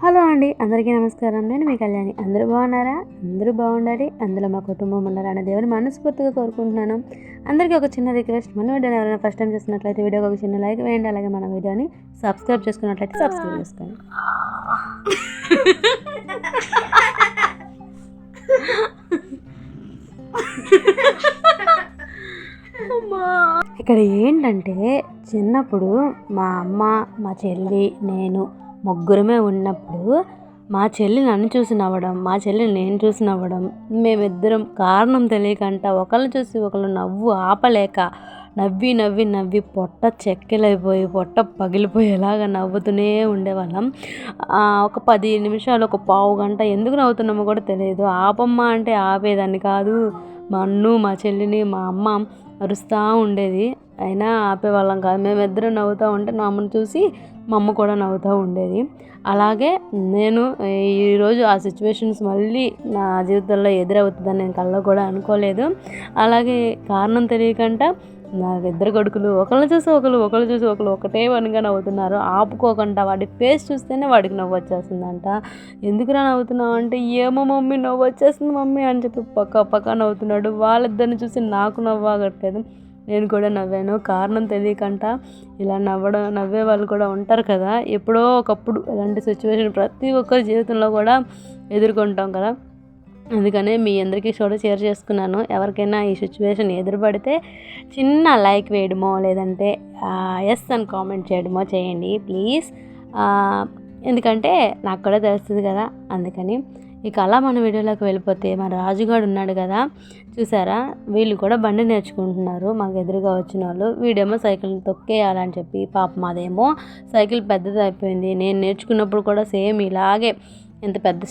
Hello అండి, అందరికీ నమస్కారం. నేను మీ కళ్యాణి. అందరూ బాగున్నారా? అందరూ బాగుండాలి, అందులో మా కుటుంబం ఉండాలని దేవుని మనస్ఫూర్తిగా కోరుకుంటున్నాను. అందరికీ ఒక చిన్న రిక్వెస్ట్, మన వీడియోని ఎవరైనా ఫస్ట్ టైం చూస్తున్నట్లయితే వీడియోకి ఒక చిన్న లైక్ వేయండి. అలాగే మన వీడియోని సబ్స్క్రైబ్ చేసుకున్నట్లయితే సబ్స్క్రైబ్ చేసుకోండి. ఇక్కడ ఏంటంటే, చిన్నప్పుడు మా అమ్మ, మా చెల్లి, నేను ముగ్గురమే ఉన్నప్పుడు మా చెల్లి నన్ను చూసి నవ్వడం, మా చెల్లి నేను చూసి నవ్వడం, మేమిద్దరం కారణం తెలియకంట ఒకళ్ళు చూసి ఒకళ్ళు నవ్వు ఆపలేక నవ్వి నవ్వి నవ్వి పొట్ట చెక్కెలైపోయి పొట్ట పగిలిపోయేలాగా నవ్వుతూనే ఉండేవాళ్ళం. ఒక 10 నిమిషాలు, ఒక పావు గంట ఎందుకు నవ్వుతున్నామో కూడా తెలియదు. ఆపమ్మ అంటే ఆపేదాన్ని కాదు. నన్ను, మా చెల్లిని మా అమ్మ అరుస్తూ ఉండేది, అయినా ఆపేవాళ్ళం కాదు. మేమిద్దరం నవ్వుతూ ఉంటే మా అమ్మను చూసి మా అమ్మ కూడా నవ్వుతూ ఉండేది. అలాగే నేను ఈరోజు ఆ సిచ్యువేషన్స్ మళ్ళీ నా జీవితంలో ఎదురవుతుందని నేను కల్లో కూడా అనుకోలేదు. అలాగే కారణం తెలియకంట నాకు 2 కొడుకులు ఒకళ్ళు చూసి ఒకళ్ళు ఒకటే పనిగా నవ్వుతున్నారు. ఆపుకోకుండా వాడి ఫేస్ చూస్తేనే వాడికి నవ్వు వచ్చేస్తుందంట. ఎందుకురా నవ్వుతున్నావు అంటే, ఏమో మమ్మీ నవ్వు వచ్చేస్తుంది మమ్మీ అని చెప్పి పక్క నవ్వుతున్నాడు. వాళ్ళిద్దరిని చూసి నాకు నవ్వాగట్లేదు. నేను కూడా నవ్వాను. కారణం తెలియకంట ఇలా నవ్వే వాళ్ళు కూడా ఉంటారు కదా. ఎప్పుడో ఒకప్పుడు ఇలాంటి సిచ్యువేషన్ ప్రతి ఒక్కరి జీవితంలో కూడా ఎదుర్కొంటాం కదా. అందుకనే మీ అందరికీ కూడా షేర్ చేసుకున్నాను. ఎవరికైనా ఈ సిచ్యువేషన్ ఎదురుపడితే చిన్న లైక్ వేయడమో లేదంటే ఎస్ అని కామెంట్ చేయడమో చేయండి ప్లీజ్. ఎందుకంటే నాకు కూడా తెలుస్తుంది కదా, అందుకని. ఇక అలా మన వీడియోలోకి వెళ్ళిపోతే, మన రాజుగాడు ఉన్నాడు కదా, చూసారా, వీళ్ళు కూడా బండి నేర్చుకుంటున్నారు. మాకు ఎదురుగా వచ్చిన వాళ్ళు. వీడేమో సైకిల్ తొక్కేయాలని చెప్పి, పాపం అదేమో సైకిల్ పెద్దది అయిపోయింది. నేను నేర్చుకున్నప్పుడు కూడా సేమ్ ఇలాగే ఇంత పెద్ద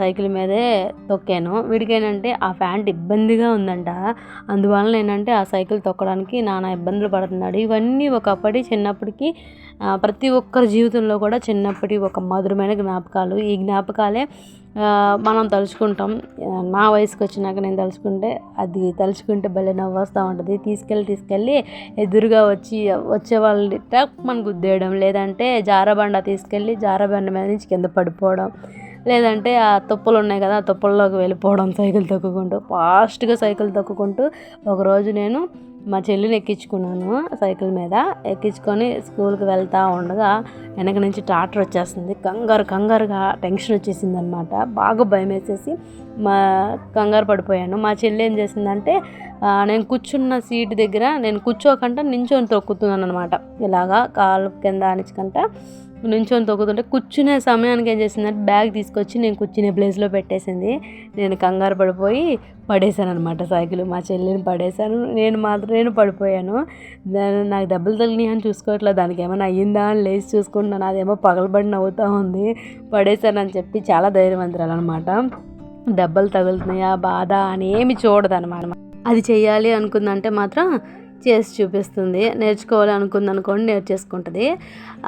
సైకిల్ మీదే తొక్కాను. వీడికేనంటే ఆ ప్యాంట్ ఇబ్బందిగా ఉందంట. అందువలన ఏంటంటే ఆ సైకిల్ తొక్కడానికి నానా ఇబ్బందులు పడుతున్నాడు. ఇవన్నీ ఒకప్పటి చిన్నప్పటికి ప్రతి ఒక్కరి జీవితంలో కూడా చిన్నప్పటి ఒక మధురమైన జ్ఞాపకాలు. ఈ జ్ఞాపకాలే మనం తలుచుకుంటాం. నా వయసుకు వచ్చినాక నేను తలుచుకుంటే భలే నవ్వు వస్తూ ఉంటుంది. తీసుకెళ్ళి ఎదురుగా వచ్చే వాళ్ళని టక్ మన గుద్దేయడం, లేదంటే జారబండ తీసుకెళ్ళి జారబండ మీద నుంచి కింద పడిపోవడం, లేదంటే ఆ తుప్పలు ఉన్నాయి కదా, ఆ తుప్పల్లోకి వెళ్ళిపోవడం ఫాస్ట్గా సైకిల్ తొక్కుకుంటూ. ఒకరోజు నేను మా చెల్లిని ఎక్కించుకున్నాను. సైకిల్ మీద ఎక్కించుకొని స్కూల్కి వెళ్తూ ఉండగా వెనక నుంచి ట్రాక్టర్ వచ్చేస్తుంది. కంగారుగా టెన్షన్ వచ్చేసింది అనమాట. బాగా భయం వేసేసి కంగారు పడిపోయాను. మా చెల్లి ఏం చేసిందంటే, నేను కూర్చున్న సీటు దగ్గర నేను కూర్చోకుండా నించొని తొక్కుతున్నాను అనమాట. ఇలాగా కాలు కింద అణించుకుంటా నించొని తొక్కుతుంటే కూర్చునే సమయానికి ఏం చేసిందంటే బ్యాగ్ తీసుకొచ్చి నేను కూర్చునే ప్లేస్లో పెట్టేసింది. నేను కంగారు పడిపోయి పడేశాను అనమాట సైకిల్. మా చెల్లిని పడేశాను, నేను పడిపోయాను. నాకు దెబ్బలు తగిలినాయి అని చూసుకోవట్లేదు, దానికి ఏమైనా అయ్యిందా అని లేచి చూసుకుంటున్నాను. అదేమో పగలబడి నవ్వుతూ ఉంది. పడేశానని చెప్పి చాలా ధైర్యవంతురాలు అనమాట. దెబ్బలు తగులుతున్నాయా బాధ అని ఏమి చూడదు అనమాట. అది చెయ్యాలి అనుకుందంటే మాత్రం చేసి చూపిస్తుంది. నేర్చుకోవాలి అనుకుందనుకోండి నేర్చేసుకుంటుంది.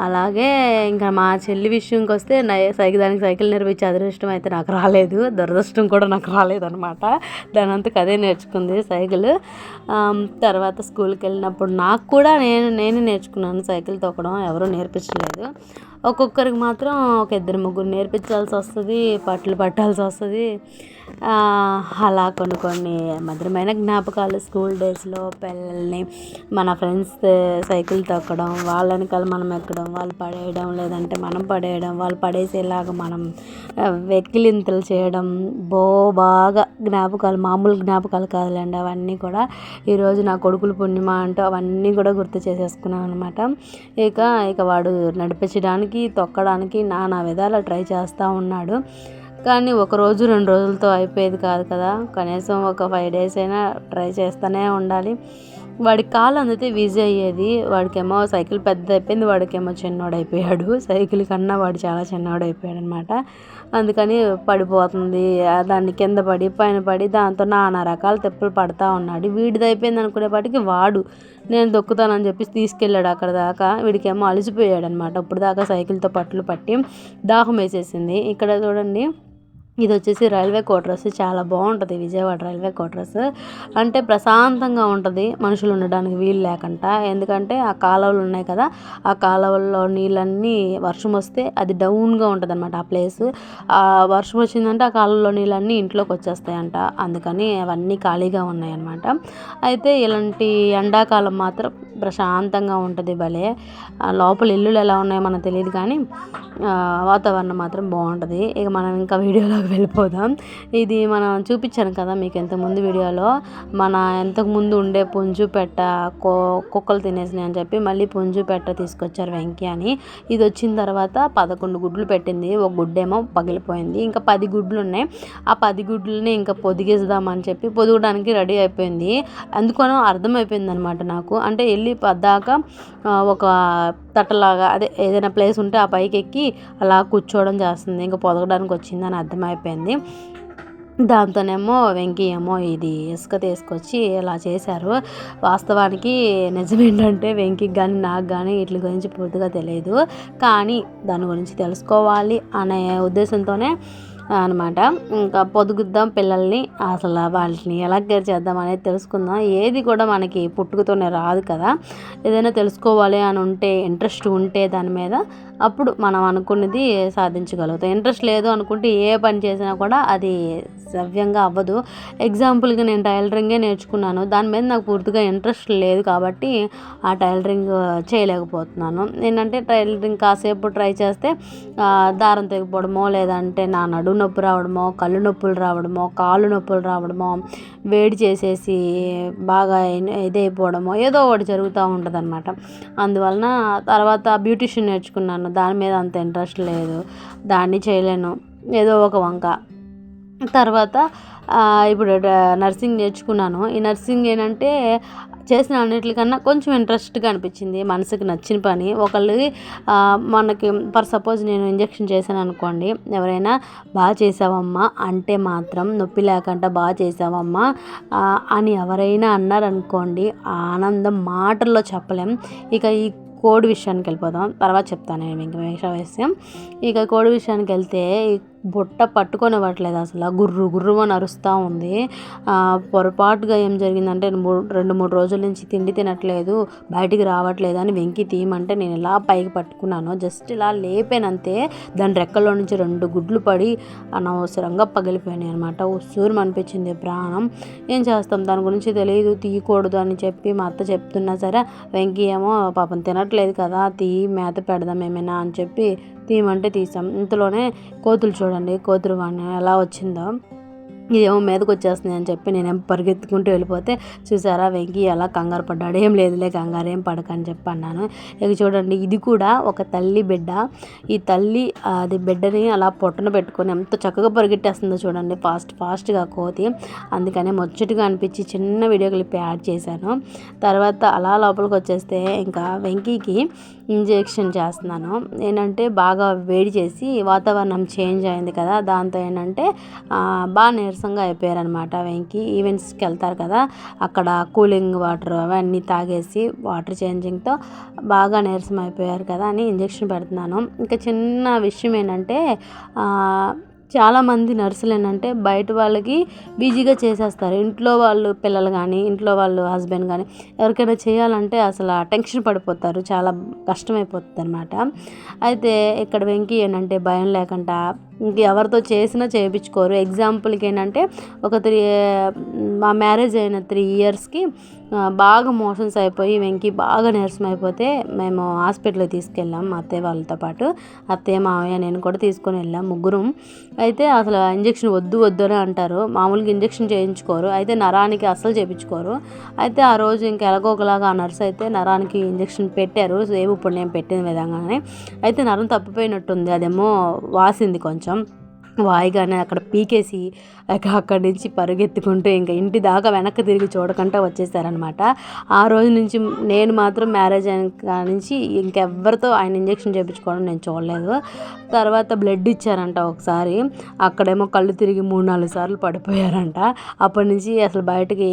అలాగే ఇంకా మా చెల్లి విషయంకి వస్తే దానికి సైకిల్ నేర్పించే అదృష్టం అయితే నాకు రాలేదు, దురదృష్టం కూడా నాకు రాలేదనమాట. దాని అంతకు అదే నేర్చుకుంది సైకిల్. తర్వాత స్కూల్కి వెళ్ళినప్పుడు నాకు కూడా నేను నేర్చుకున్నాను సైకిల్ తొక్కడం. ఎవరూ నేర్పించలేదు. ఒక్కొక్కరికి మాత్రం ఒక 2-3 నేర్పించాల్సి వస్తుంది, పట్టాల్సి వస్తుంది. అలా కొన్ని మధురమైన జ్ఞాపకాలు స్కూల్ డేస్లో. పిల్లల్ని మన ఫ్రెండ్స్ సైకిల్ తొక్కడం, వాళ్ళ వెనకాల మనం ఎక్కడం, వాళ్ళు పడేయడం, లేదంటే మనం పడేయడం, వాళ్ళు పడేసేలాగా మనం వెక్కిలింతలు చేయడం, బాగా జ్ఞాపకాలు, మామూలు జ్ఞాపకాలు కాదులేండి అవన్నీ కూడా. ఈరోజు నా కొడుకులు పుణ్యమా అంటూ అవన్నీ కూడా గుర్తు చేసేసుకున్నాను అనమాట. ఇక వాడు నడిపించడానికి, తొక్కడానికి నానా విధాలు ట్రై చేస్తూ ఉన్నాడు. కానీ 1 రోజు 2 రోజులతో అయిపోయేది కాదు కదా. కనీసం ఒక 5 days అయినా ట్రై చేస్తూనే ఉండాలి. వాడి కాలు అందితే ఈజీ అయ్యేది. వాడికేమో సైకిల్ పెద్ద అయిపోయింది, వాడికేమో చిన్నోడైపోయాడు. సైకిల్ కన్నా వాడు చాలా చిన్నోడైపోయాడు అనమాట. అందుకని పడిపోతుంది, దాన్ని కింద పడి పైన పడి దాంతో నానా రకాల తెప్పులు పడతా ఉన్నాడు. వీడిది అయిపోయింది అనుకునేపాటికి వాడు నేను దొక్కుతానని చెప్పి తీసుకెళ్ళాడు అక్కడ దాకా. వీడికేమో అలసిపోయాడు అనమాట. ఇప్పుడు దాకా సైకిల్తో పట్లు పట్టి దాహం వేసేసింది. ఇక్కడ చూడండి, ఇది వచ్చేసి రైల్వే క్వార్టర్స్. చాలా బాగుంటుంది విజయవాడ రైల్వే క్వార్టర్స్. అంటే ప్రశాంతంగా ఉంటుంది మనుషులు ఉండడానికి వీలు లేకుండా. ఎందుకంటే ఆ కాలువలు ఉన్నాయి కదా, ఆ కాలువల్లో నీళ్ళన్నీ వర్షం వస్తే అది డౌన్గా ఉంటుంది అనమాట ఆ ప్లేస్. ఆ వర్షం వచ్చిందంటే ఆ కాలువలో నీళ్ళన్నీ ఇంట్లోకి వచ్చేస్తాయంట. అందుకని అవన్నీ ఖాళీగా ఉన్నాయన్నమాట. అయితే ఇలాంటి ఎండాకాలం మాత్రం ప్రశాంతంగా ఉంటుంది భలే. లోపల ఇల్లులు ఎలా ఉన్నాయో మనకు తెలియదు కానీ వాతావరణం మాత్రం బాగుంటుంది. ఇక మనం ఇంకా వీడియోలోకి వెళ్ళిపోదాం. ఇది మనం చూపించాను కదా మీకు ఇంతకుముందు వీడియోలో, మన ఇంతకుముందు ఉండే పుంజుపెట్ట కుక్కలు తినేసినాయి అని చెప్పి మళ్ళీ పుంజుపెట్ట తీసుకొచ్చారు వెంకీ అని. ఇది వచ్చిన తర్వాత 11 గుడ్లు పెట్టింది. ఒక గుడ్డేమో పగిలిపోయింది. ఇంకా 10 గుడ్లు ఉన్నాయి. ఆ 10 గుడ్లని ఇంకా పొదిగేద్దామని చెప్పి పొదగడానికి రెడీ అయిపోయింది. అందుకనో అర్థమైపోయింది అనమాట నాకు. అంటే వెళ్ళి పద్దాక ఒక తట్టలాగా అదే ఏదైనా ప్లేస్ ఉంటే ఆ పైకి ఎక్కి అలా కూర్చోవడం చేస్తుంది. ఇంకా పొదగడానికి వచ్చిందని అర్థమైపోయింది. దాంతోనేమో వెంకీ ఏమో ఇది ఇసుక తీసుకొచ్చి ఇలా చేశారు. వాస్తవానికి నిజమేంటంటే వెంకీకి కానీ నాకు కానీ వీటి గురించి పూర్తిగా తెలియదు. కానీ దాని గురించి తెలుసుకోవాలి అనే ఉద్దేశంతోనే అనమాట. ఇంకా పొదుగుద్దాం పిల్లల్ని, అసలు వాళ్ళని ఎలా కేర్ చేద్దాం అనేది తెలుసుకుందాం. ఏది కూడా మనకి పుట్టుకతోనే రాదు కదా. ఏదైనా తెలుసుకోవాలి అని ఉంటే, ఇంట్రెస్ట్ ఉంటే దాని మీద, అప్పుడు మనం అనుకున్నది సాధించగలుగుతాం. ఇంట్రెస్ట్ లేదు అనుకుంటే ఏ పని చేసినా కూడా అది సవ్యంగా అవ్వదు. ఎగ్జాంపుల్గా నేను టైలరింగే నేర్చుకున్నాను. దాని మీద నాకు పూర్తిగా ఇంట్రెస్ట్ లేదు కాబట్టి ఆ టైలరింగ్ చేయలేకపోతున్నాను. ఏంటంటే టైలరింగ్ కాసేపు ట్రై చేస్తే దారం తెగిపోవడమో, లేదంటే నా నడుము నొప్పి రావడమో, కళ్ళు నొప్పులు రావడమో, కాళ్ళు నొప్పులు రావడమో, వేడి చేసేసి బాగా ఇదైపోవడమో ఏదో ఒకటి జరుగుతూ ఉంటుంది అనమాట. అందువలన తర్వాత బ్యూటిషియన్ నేర్చుకున్నాను. దాని మీద అంత ఇంట్రెస్ట్ లేదు, దాన్ని చేయలేను, ఏదో ఒక వంక. తర్వాత ఇప్పుడు నర్సింగ్ నేర్చుకున్నాను. ఈ నర్సింగ్ ఏంటంటే చేసిన అన్నిటికన్నా కొంచెం ఇంట్రెస్ట్గా అనిపించింది, మనసుకి నచ్చిన పని. ఒకళ్ళది మనకి ఫర్ సపోజ్ నేను ఇంజెక్షన్ చేశాను అనుకోండి, ఎవరైనా బాగా చేసావమ్మా అంటే మాత్రం నొప్పి లేకుండా బాగా చేసావమ్మా అని ఎవరైనా అన్నారనుకోండి, ఆ ఆనందం మాటల్లో చెప్పలేం. ఇక ఈ కోడి విషయానికి వెళ్ళిపోదాం, తర్వాత చెప్తాను నేను ఇంక విషయం. ఇక కోడి విషయానికి వెళ్తే బుట్ట పట్టుకొనివ్వట్లేదు, అసలు గుర్రు గుర్రు అని అరుస్తూ ఉంది. పొరపాటుగా ఏం జరిగిందంటే 2-3 రోజుల నుంచి తిండి తినట్లేదు, బయటికి రావట్లేదు అని వెంకి తీయమంటే నేను ఇలా పైకి పట్టుకున్నాను. జస్ట్ ఇలా లేపానంతే, దాని రెక్కల్లో నుంచి 2 గుడ్లు పడి అనవసరంగా పగిలిపోయినాయి అనమాట. ఉస్సూరు అనిపించింది ప్రాణం. ఏం చేస్తాం, దాని గురించి తెలియదు, తీయకూడదు అని చెప్పి మా అత్త చెప్తున్నా సరే వెంకి ఏమో పాపం తినట్లేదు కదా, మేత పెడదాం ఏమైనా అని చెప్పి తీయమంటే తీసాం. ఇంతలోనే కోతులు చూడండి, కోతులు వాడిని ఎలా వచ్చిందో, ఇదేమో మీదకి వచ్చేస్తుంది అని చెప్పి నేనేం పరిగెత్తుకుంటూ వెళ్ళిపోతే చూసారా వెంకీ ఎలా కంగారు పడ్డాడు. ఏం లేదులే కంగారు ఏం పడకని చెప్పి అన్నాను. ఇక చూడండి, ఇది కూడా ఒక తల్లి బిడ్డ. ఈ తల్లి అది బిడ్డని అలా పొట్టన పెట్టుకొని ఎంత చక్కగా పరిగెట్టేస్తుందో చూడండి, ఫాస్ట్గా కోతి. అందుకనే ముచ్చటగా అనిపించి చిన్న వీడియో క్లిప్ యాడ్ చేశాను. తర్వాత అలా లోపలికి వచ్చేస్తే ఇంకా వెంకీకి ఇంజెక్షన్ చేస్తున్నాను. ఏంటంటే బాగా వేడి చేసి వాతావరణం చేంజ్ అయింది కదా, దాంతో ఏంటంటే బాగా నీరసంగా అయిపోయారనమాట. వెంకీ ఈవెంట్స్కి వెళ్తారు కదా, అక్కడ కూలింగ్ వాటర్ అవన్నీ తాగేసి వాటర్ చేంజింగ్తో బాగా నీరసం అయిపోయారు కదా అని ఇంజెక్షన్ పెడుతున్నాను. ఇంకా చిన్న విషయం ఏంటంటే చాలామంది నర్సులు ఏంటంటే బయట వాళ్ళకి బిజీగా చేసేస్తారు. ఇంట్లో వాళ్ళు పిల్లలు కానీ, ఇంట్లో వాళ్ళు హస్బెండ్ కానీ ఎవరికైనా చేయాలంటే అసలు టెన్షన్ పడిపోతారు, చాలా కష్టమైపోతుంది అనమాట. అయితే ఇక్కడ వెంకీ ఏంటంటే భయం లేకుండా ఇంక ఎవరితో చేసినా చేయించుకోరు. ఎగ్జాంపుల్కి ఏంటంటే మా మ్యారేజ్ అయిన 3 ఇయర్స్కి బాగా మోషన్స్ అయిపోయి వెంకీ బాగా నీరసం అయిపోతే మేము హాస్పిటల్కి తీసుకెళ్ళాం మా అత్తయ్య వాళ్ళతో పాటు. అత్తయ్య, మామయ్య, నేను కూడా తీసుకొని వెళ్ళాం, ముగ్గురం. అయితే అసలు ఇంజెక్షన్ వద్దు అని అంటారు. మామూలుగా ఇంజెక్షన్ చేయించుకోరు, అయితే నరానికి అస్సలు చేయించుకోరు. అయితే ఆ రోజు ఇంకా ఎలాగోకలాగా ఆ నర్స్ అయితే నరానికి ఇంజెక్షన్ పెట్టారు, సేమ్ ఇప్పుడు నేను పెట్టిన విధంగానే. అయితే నరం తప్పిపోయినట్టుంది, అదేమో వాసింది కొంచెం వాయిగానే అక్కడ పీకేసి అక్కడి నుంచి పరిగెత్తుకుంటూ ఇంకా ఇంటి దాకా వెనక్కి తిరిగి చూడకుండా వచ్చేసారనమాట. ఆ రోజు నుంచి నేను మాత్రం మ్యారేజ్ అయిన నుంచి ఇంకెవ్వరితో ఆయన ఇంజెక్షన్ చేయించుకోవడం నేను చూడలేదు. తర్వాత బ్లడ్ ఇచ్చారంట ఒకసారి, అక్కడేమో కళ్ళు తిరిగి 3-4 సార్లు పడిపోయారంట. అప్పటి నుంచి అసలు బయటకి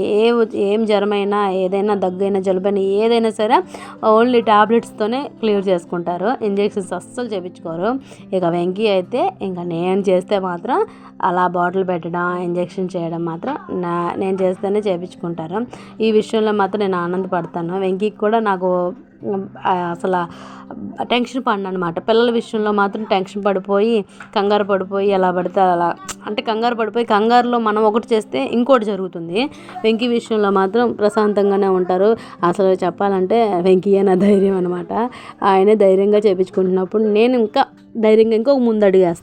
ఏం జ్వరమైనా, ఏదైనా దగ్గైనా, జలుబైనా ఏదైనా సరే ఓన్లీ టాబ్లెట్స్తోనే క్లియర్ చేసుకుంటారు, ఇంజెక్షన్స్ అస్సలు చేయించుకోరు. ఇక వెంకీ అయితే ఇంకా నేను చేస్తే చేస్తే మాత్రం అలా బాటిల్ పెట్టడం ఇంజెక్షన్ చేయడం మాత్రం నేను చేస్తేనే చేయించుకుంటారు. ఈ విషయంలో మాత్రం నేను ఆనందపడతాను. వెంకీకి కూడా నాకు అసలు టెన్షన్ పడను అనమాట. పిల్లల విషయంలో మాత్రం టెన్షన్ పడిపోయి కంగారు పడిపోయి ఎలా పడితే అలా, అంటే కంగారు పడిపోయి కంగారులో మనం ఒకటి చేస్తే ఇంకోటి జరుగుతుంది. వెంకీ విషయంలో మాత్రం ప్రశాంతంగానే ఉంటారు. అసలు చెప్పాలంటే వెంకీయే నా ధైర్యం అనమాట. ఆయనే ధైర్యంగా చేయించుకుంటున్నప్పుడు నేను ఇంకా ధైర్యంగా ఇంకొక ముందు అడుగేస్తాను.